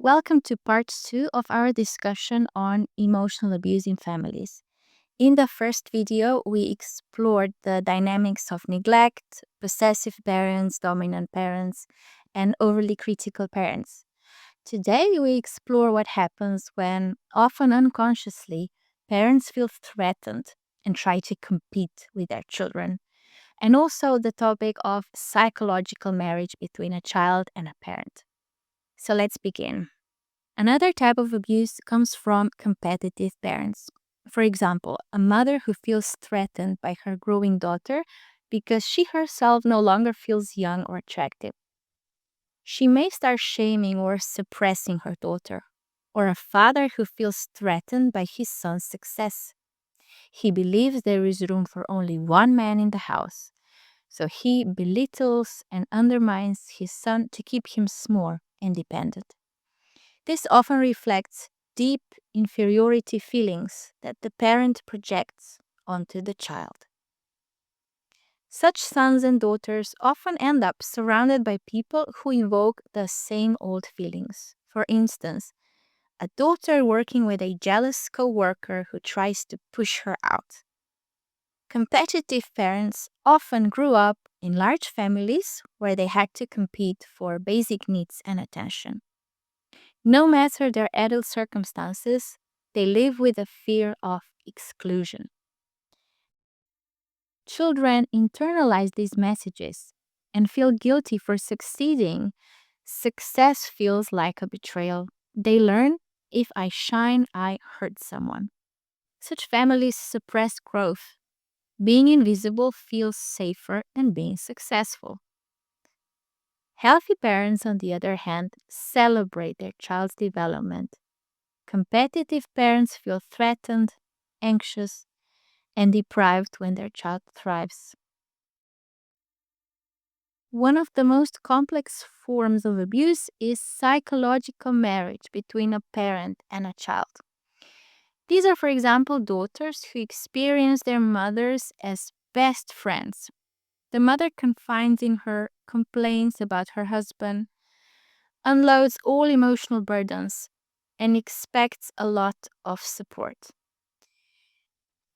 Welcome to part 2 of our discussion on emotional abuse in families. In the first video, we explored the dynamics of neglect, possessive parents, dominant parents, and overly critical parents. Today, we explore what happens when, often unconsciously, parents feel threatened and try to compete with their children, and also the topic of psychological marriage between a child and a parent. So let's begin. Another type of abuse comes from competitive parents. For example, a mother who feels threatened by her growing daughter because she herself no longer feels young or attractive. She may start shaming or suppressing her daughter. Or a father who feels threatened by his son's success. He believes there is room for only one man in the house, so he belittles and undermines his son to keep him small and dependent. This often reflects deep inferiority feelings that the parent projects onto the child. Such sons and daughters often end up surrounded by people who invoke the same old feelings. For instance, a daughter working with a jealous coworker who tries to push her out. Competitive parents often grew up in large families where they had to compete for basic needs and attention. No matter their adult circumstances, they live with a fear of exclusion. Children internalize these messages and feel guilty for succeeding. Success feels like a betrayal. They learn, if I shine, I hurt someone. Such families suppress growth. Being invisible feels safer than being successful. Healthy parents, on the other hand, celebrate their child's development. Competitive parents feel threatened, anxious, and deprived when their child thrives. One of the most complex forms of abuse is psychological marriage between a parent and a child. These are, for example, daughters who experience their mothers as best friends. The mother confides in her, complains about her husband, unloads all emotional burdens, and expects a lot of support.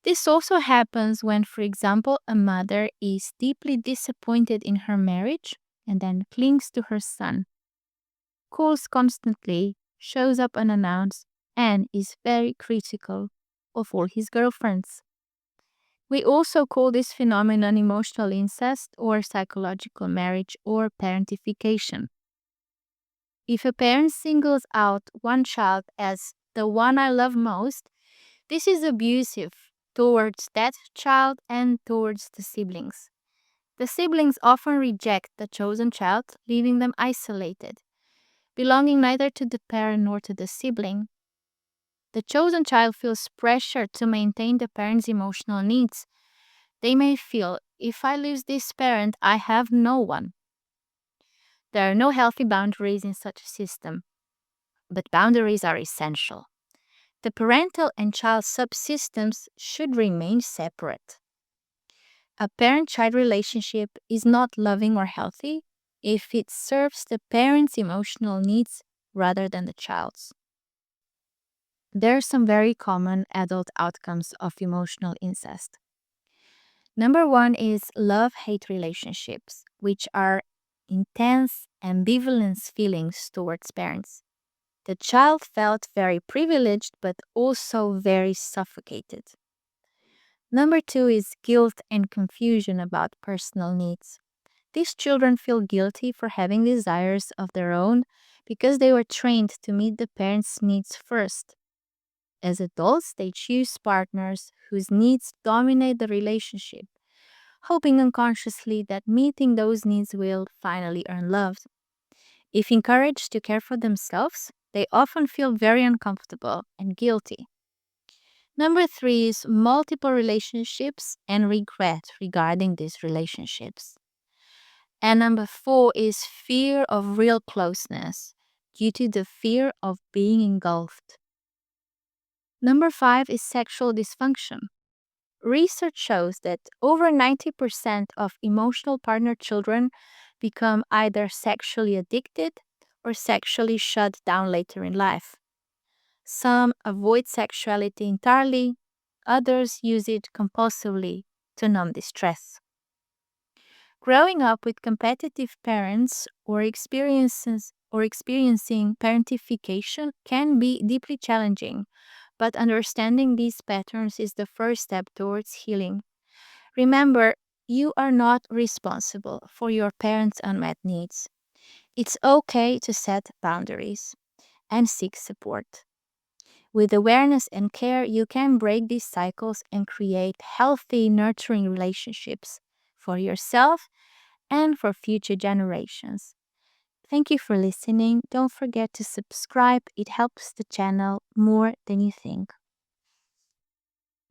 This also happens when, for example, a mother is deeply disappointed in her marriage and then clings to her son, calls constantly, shows up unannounced, and is very critical of all his girlfriends. We also call this phenomenon emotional incest or psychological marriage or parentification. If a parent singles out one child as the one I love most, this is abusive towards that child and towards the siblings. The siblings often reject the chosen child, leaving them isolated, belonging neither to the parent nor to the sibling. The chosen child feels pressure to maintain the parent's emotional needs. They may feel, if I lose this parent, I have no one. There are no healthy boundaries in such a system, but boundaries are essential. The parental and child subsystems should remain separate. A parent-child relationship is not loving or healthy if it serves the parent's emotional needs rather than the child's. There are some very common adult outcomes of emotional incest. Number one is love-hate relationships, which are intense ambivalence feelings towards parents. The child felt very privileged but also very suffocated. Number two is guilt and confusion about personal needs. These children feel guilty for having desires of their own because they were trained to meet the parents' needs first. As adults, they choose partners whose needs dominate the relationship, hoping unconsciously that meeting those needs will finally earn love. If encouraged to care for themselves, they often feel very uncomfortable and guilty. Number three is multiple relationships and regret regarding these relationships. And number four is fear of real closeness due to the fear of being engulfed. Number five is sexual dysfunction. Research shows that over 90% of emotional partner children become either sexually addicted or sexually shut down later in life. Some avoid sexuality entirely, others use it compulsively to numb distress. Growing up with competitive parents or experiencing parentification can be deeply challenging, but understanding these patterns is the first step towards healing. Remember, you are not responsible for your parents' unmet needs. It's okay to set boundaries and seek support. With awareness and care, you can break these cycles and create healthy, nurturing relationships for yourself and for future generations. Thank you for listening. Don't forget to subscribe, it helps the channel more than you think.